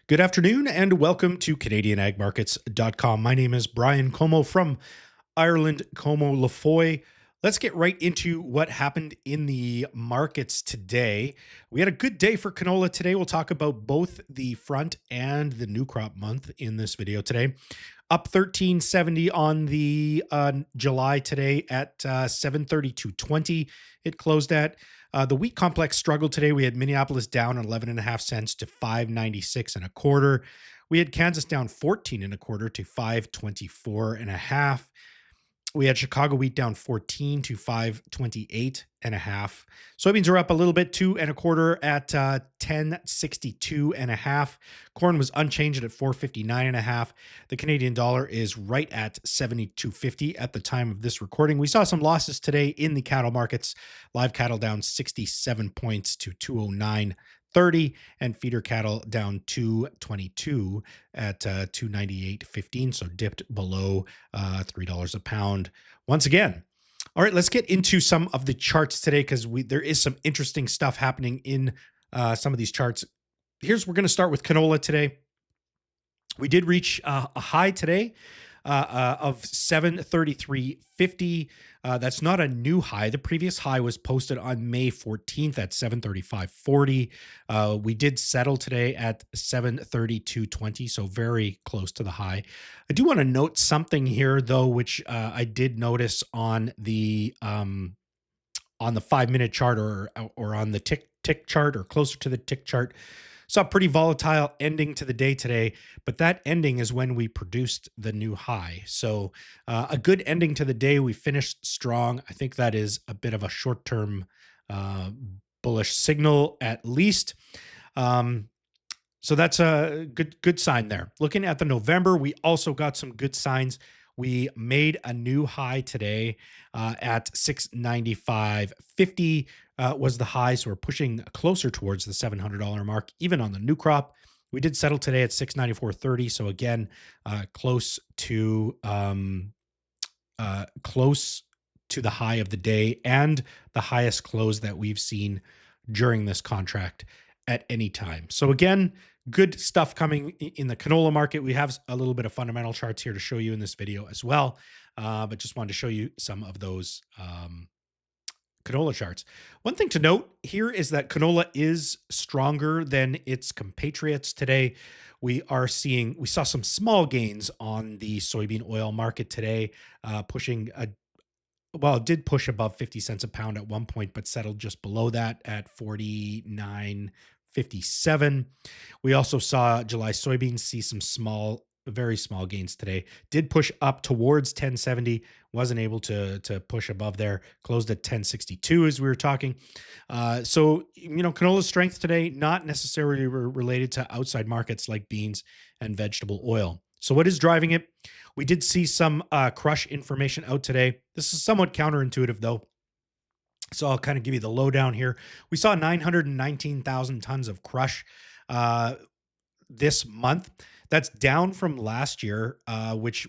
Good afternoon and welcome to CanadianAgMarkets.com. My name is Brian Como from Ireland, Como Lafoy. Let's get right into what happened in the markets today. We had a good day for canola today. We'll talk about both the front and the new crop month in this video today. Up 1370 on the July today at 732.20. It closed at. The wheat complex struggled today. We had Minneapolis down 11 and a half cents to 596 and a quarter. We had Kansas down 14 and a quarter to 524 and a half. We had Chicago wheat down 14 to 528 and a half. Soybeans are up a little bit, 2 and a quarter at 1062 and a half. Corn was unchanged at 459 and a half. The Canadian dollar is right at 72.50 at the time of this recording. We saw some losses today in the cattle markets. Live cattle down 67 points to 209.30, and feeder cattle down 222 at 298.15, so dipped below $3 a pound once again. All right, let's get into some of the charts today because there is some interesting stuff happening in some of these charts. We're going to start with canola today. We did reach a high today of 733.50. That's not a new high. The previous high was posted on May 14th at 735.40. We did settle today at 732.20, so very close to the high. I do want to note something here, though, which I did notice on the 5-minute chart or on the tick chart or closer to the tick chart. Saw a pretty volatile ending to the day today, but that ending is when we produced the new high. So a good ending to the day. We finished strong. I think that is a bit of a short-term bullish signal at least. So that's a good sign there. Looking at the November, we also got some good signs. We made a new high today at 695.50 was the high. So we're pushing closer towards the $700 mark, even on the new crop. We did settle today at 694.30. So again, close to the high of the day and the highest close that we've seen during this contract at any time. So again, good stuff coming in the canola market. We have a little bit of fundamental charts here to show you in this video as well, but just wanted to show you some of those canola charts. One thing to note here is that canola is stronger than its compatriots today. We saw some small gains on the soybean oil market today, it did push above 50 cents a pound at one point, but settled just below that at 49.57. We also saw July soybeans see some very small gains today. Did push up towards 1070, wasn't able to push above there, closed at 1062 as we were talking. Canola's strength today, not necessarily related to outside markets like beans and vegetable oil. So what is driving it? We did see some crush information out today. This is somewhat counterintuitive though. So I'll kind of give you the lowdown here. We saw 919,000 tons of crush this month. That's down from last year, which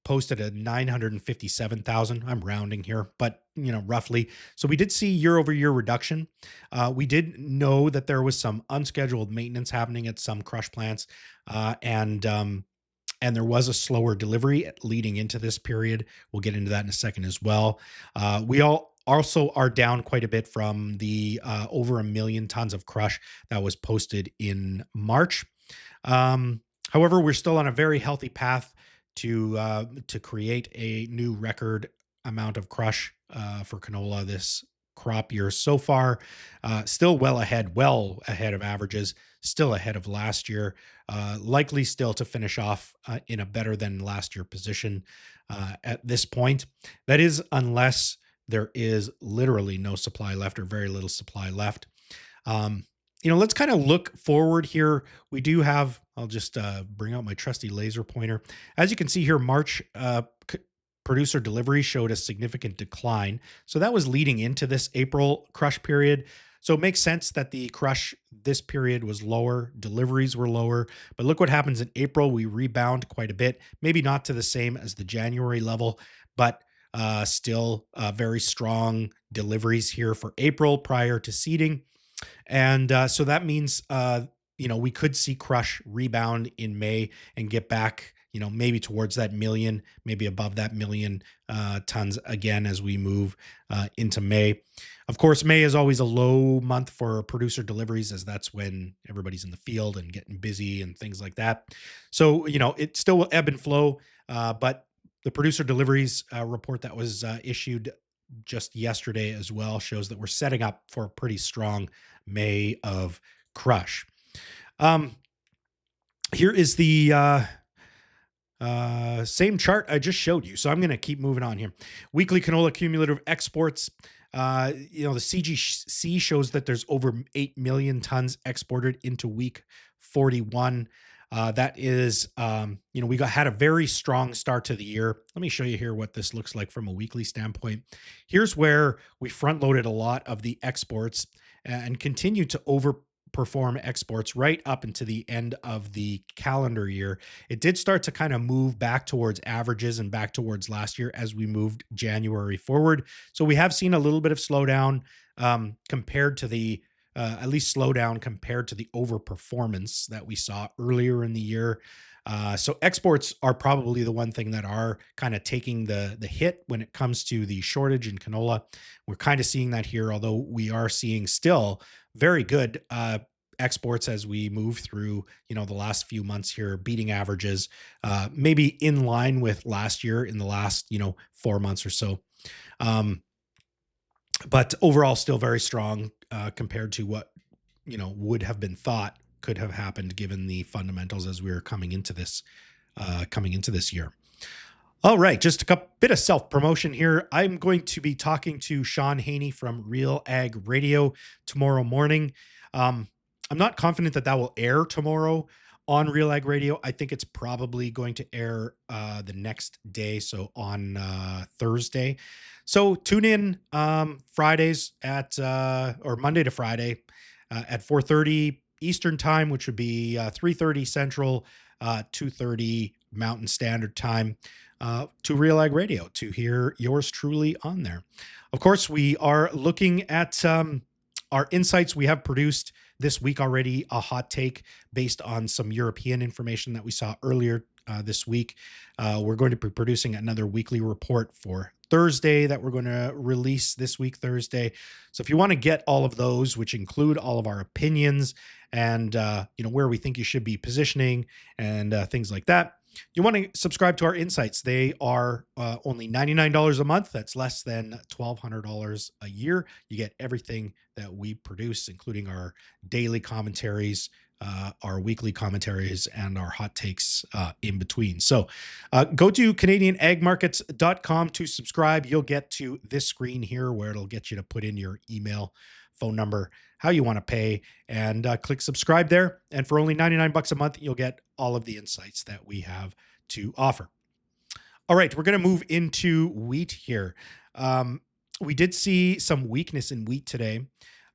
posted at 957,000. I'm rounding here, but roughly. So we did see year-over-year reduction. We did know that there was some unscheduled maintenance happening at some crush plants, and there was a slower delivery leading into this period. We'll get into that in a second as well. We also are down quite a bit from the over 1 million tons of crush that was posted in March. However, we're still on a very healthy path to create a new record amount of crush for canola this crop year so far. Still well ahead of averages, still ahead of last year, likely still to finish off in a better than last year position at this point. That is unless there is literally no supply left or very little supply left. Let's kind of look forward here. We do have, I'll just bring out my trusty laser pointer. As you can see here, March producer delivery showed a significant decline. So that was leading into this April crush period. So it makes sense that the crush this period was lower, deliveries were lower. But look what happens in April. We rebound quite a bit, maybe not to the same as the January level, but still very strong deliveries here for April prior to seeding. And so that means, we could see crush rebound in May and get back, maybe towards that million, maybe above that million tons again as we move into May. Of course, May is always a low month for producer deliveries, as that's when everybody's in the field and getting busy and things like that. So, it still will ebb and flow, but the producer deliveries report that was issued just yesterday as well shows that we're setting up for a pretty strong May of crush. Um, Here is the same chart I just showed you. So I'm going to keep moving on here. Weekly canola cumulative exports. The CGC shows that there's over 8 million tons exported into week 41. That is, we had a very strong start to the year. Let me show you here what this looks like from a weekly standpoint. Here's where we front loaded a lot of the exports and continue to overperform exports right up into the end of the calendar year. It did start to kind of move back towards averages and back towards last year as we moved January forward. So we have seen a little bit of slowdown compared to the at least slowdown compared to the overperformance that we saw earlier in the year. So exports are probably the one thing that are kind of taking the hit when it comes to the shortage in canola. We're kind of seeing that here, although we are seeing still very good exports as we move through, the last few months here, beating averages, maybe in line with last year in the last, 4 months or so. But overall, still very strong compared to what would have been thought could have happened given the fundamentals as we were coming into this year. All right, just a bit of self promotion here. I'm going to be talking to Sean Haney from RealAg Radio tomorrow morning. I'm not confident that will air tomorrow on RealAg Radio. I think it's probably going to air the next day, so on Thursday. So tune in Fridays at or Monday to Friday at 4:30 Eastern Time, which would be 3:30 Central, 2:30 Mountain Standard Time, to RealAg Radio to hear yours truly on there. Of course, we are looking at our insights. We have produced this week already a hot take based on some European information that we saw earlier this week. We're going to be producing another weekly report for Thursday that we're going to release this week, Thursday. So if you want to get all of those, which include all of our opinions and, where we think you should be positioning and things like that, you want to subscribe to our insights. They are only $99 a month. That's less than $1,200 a year. You get everything that we produce, including our daily commentaries, our weekly commentaries, and our hot takes in between. So go to CanadianAgMarkets.com to subscribe. You'll get to this screen here where it'll get you to put in your email, phone number, how you want to pay, and click subscribe there. And for only $99 a month, you'll get all of the insights that we have to offer. All right, we're going to move into wheat here. We did see some weakness in wheat today.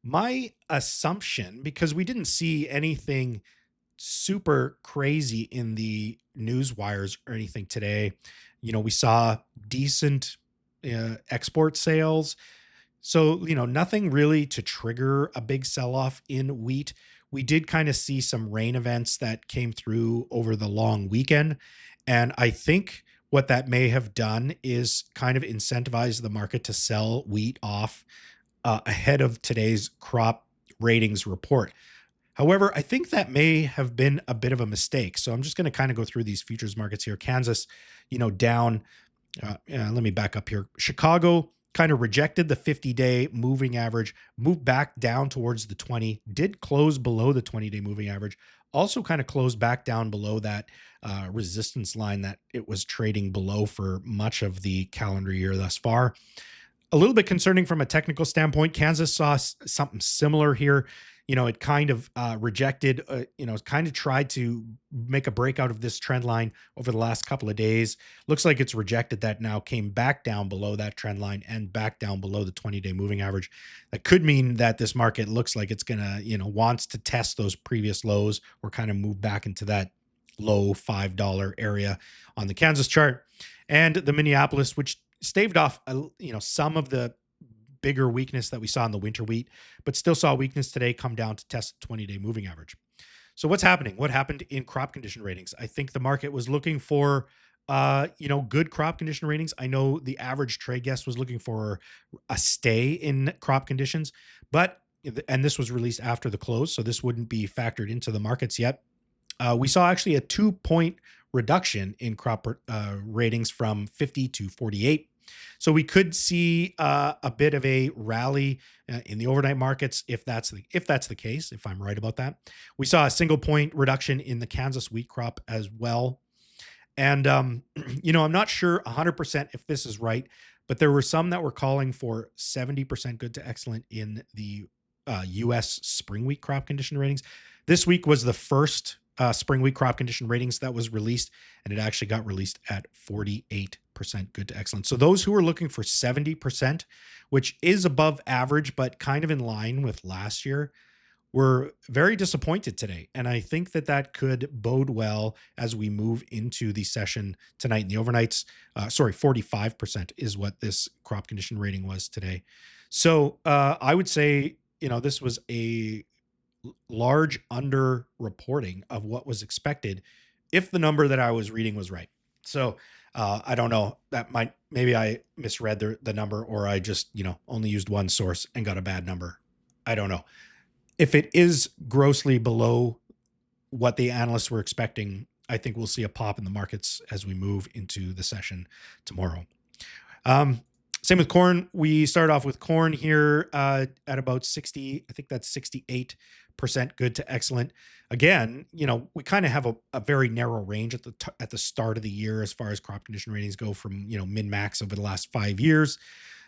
My assumption, because we didn't see anything super crazy in the news wires or anything today, we saw decent export sales. So, nothing really to trigger a big sell-off in wheat. We did kind of see some rain events that came through over the long weekend. And I think what that may have done is kind of incentivize the market to sell wheat off ahead of today's crop ratings report. However, I think that may have been a bit of a mistake. So I'm just going to kind of go through these futures markets here. Kansas, down. Let me back up here. Chicago kind of rejected the 50-day moving average, moved back down towards the 20, did close below the 20-day moving average, also kind of closed back down below that resistance line that it was trading below for much of the calendar year thus far. A little bit concerning from a technical standpoint. Kansas saw something similar here. It kind of rejected, kind of tried to make a breakout of this trend line over the last couple of days. Looks like it's rejected that now, came back down below that trend line and back down below the 20-day moving average. That could mean that this market looks like it's going to, wants to test those previous lows or kind of move back into that low $5 area on the Kansas chart. And the Minneapolis, which staved off, some of the bigger weakness that we saw in the winter wheat, but still saw weakness today come down to test the 20-day moving average. So what's happening? What happened in crop condition ratings? I think the market was looking for, good crop condition ratings. I know the average trade guest was looking for a stay in crop conditions, but and this was released after the close, so this wouldn't be factored into the markets yet. We saw actually a 2-point reduction in crop ratings from 50 to 48. So we could see a bit of a rally in the overnight markets if that's the case. If I'm right about that, we saw a single point reduction in the Kansas wheat crop as well. And I'm not sure 100% if this is right, but there were some that were calling for 70% good to excellent in the U.S. spring wheat crop condition ratings. This week was the first spring wheat crop condition ratings that was released, and it actually got released at 48% good to excellent. So those who are looking for 70%, which is above average, but kind of in line with last year, were very disappointed today. And I think that could bode well as we move into the session tonight in the overnights. 45% is what this crop condition rating was today. So I would say, this was a large underreporting of what was expected if the number that I was reading was right. So I don't know, maybe I misread the number, or I just, only used one source and got a bad number. I don't know. If it is grossly below what the analysts were expecting, I think we'll see a pop in the markets as we move into the session tomorrow. Same with corn. We start off with corn here at about 60. I think that's 68% good to excellent. Again, we kind of have a very narrow range at the start of the year as far as crop condition ratings go, from min-max over the last 5 years.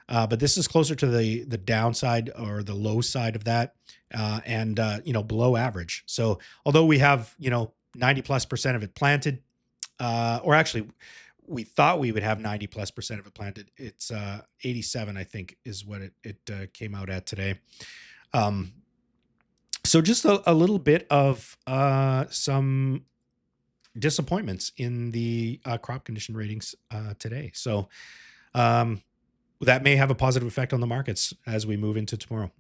But this is closer to the downside or the low side of that, and below average. So although we have 90+% of it planted, or actually we thought we would have 90+% of it planted, it's 87, I think, is what it came out at today. So just a little bit of some disappointments in the crop condition ratings today. So that may have a positive effect on the markets as we move into tomorrow.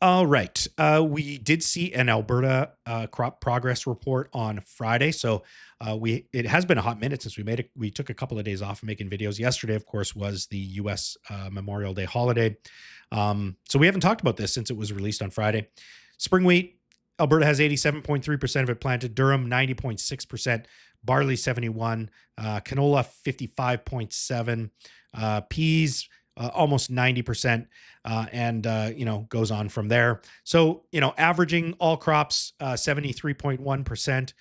All right. We did see an Alberta crop progress report on Friday. So it has been a hot minute since we made it. We took a couple of days off of making videos. Yesterday, of course, was the U.S. Memorial Day holiday. So we haven't talked about this since it was released on Friday. Spring wheat, Alberta has 87.3% of it planted. Durham, 90.6%. Barley, 71. Canola, 55.7. Peas, almost 90%, and goes on from there. So averaging all crops 73.1%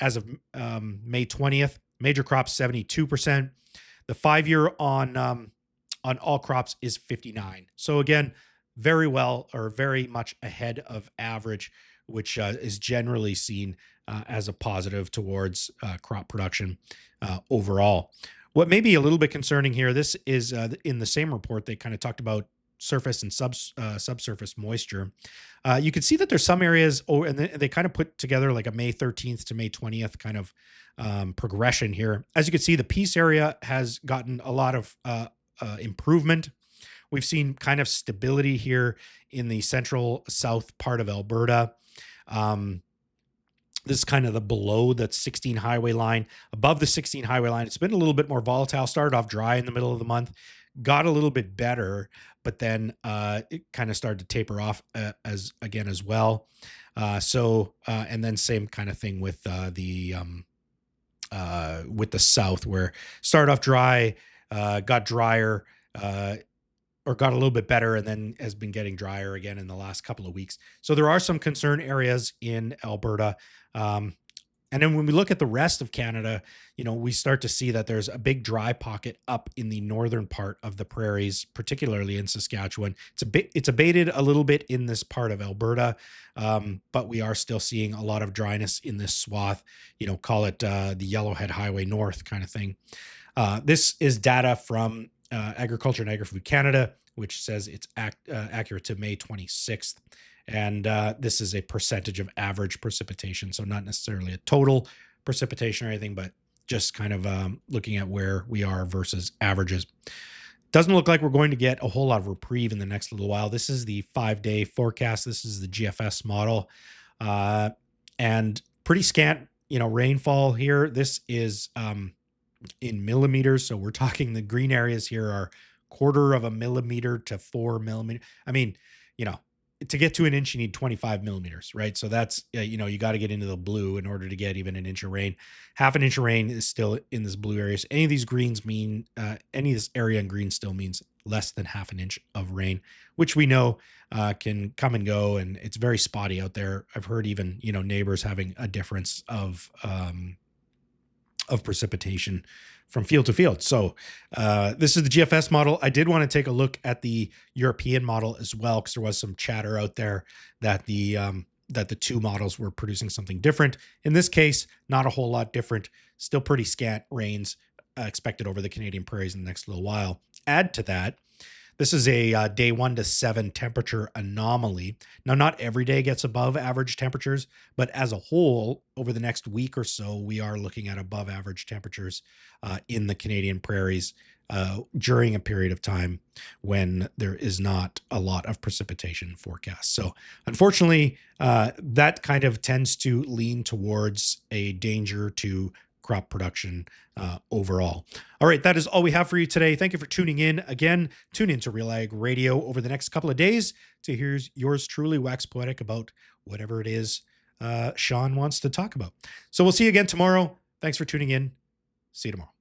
as of May 20th. Major crops 72%. The 5-year on all crops is 59. So again, very well, or very much ahead of average, which is generally seen as a positive towards crop production overall. What may be a little bit concerning here, this is in the same report, they kind of talked about surface and subsurface moisture. You can see that there's some areas, and they kind of put together like a May 13th to May 20th kind of progression here. As you can see, the Peace area has gotten a lot of improvement. We've seen kind of stability here in the central south part of Alberta. This is kind of the below the 16 highway line. Above the 16 highway line, it's been a little bit more volatile. Started off dry in the middle of the month, got a little bit better, but then it kind of started to taper off as well. And then same kind of thing with the south, where started off dry, got drier, or got a little bit better, and then has been getting drier again in the last couple of weeks. So there are some concern areas in Alberta. And then when we look at the rest of Canada, we start to see that there's a big dry pocket up in the northern part of the prairies, particularly in Saskatchewan. It's abated a little bit in this part of Alberta, but we are still seeing a lot of dryness in this swath, call it the Yellowhead Highway North kind of thing. This is data from Agriculture and Agri-Food Canada, which says it's accurate to May 26th. And this is a percentage of average precipitation. So not necessarily a total precipitation or anything, but just kind of looking at where we are versus averages. Doesn't look like we're going to get a whole lot of reprieve in the next little while. This is the 5-day forecast. This is the GFS model. and pretty scant, rainfall here. This is in millimeters. So we're talking the green areas here are quarter of a millimeter to 4 millimeter. I mean, you know, to get to an inch, you need 25 millimeters, right? So that's, you got to get into the blue in order to get even an inch of rain. Half an inch of rain is still in this blue area. So any of these greens mean, any of this area in green still means less than half an inch of rain, which we know can come and go. And it's very spotty out there. I've heard even, neighbors having a difference of precipitation from field to field. So this is the GFS model. I did want to take a look at the European model as well, because there was some chatter out there that the two models were producing something different. In this case, not a whole lot different. Still pretty scant rains expected over the Canadian prairies in the next little while. Add to that, this is a day 1 to 7 temperature anomaly. Now, not every day gets above average temperatures, but as a whole, over the next week or so, we are looking at above average temperatures in the Canadian prairies during a period of time when there is not a lot of precipitation forecast. So unfortunately, that kind of tends to lean towards a danger to crop production overall. All right, that is all we have for you today. Thank you for tuning in. Again, tune into RealAg Radio over the next couple of days to hear yours truly wax poetic about whatever it is Sean wants to talk about. So we'll see you again tomorrow. Thanks for tuning in. See you tomorrow.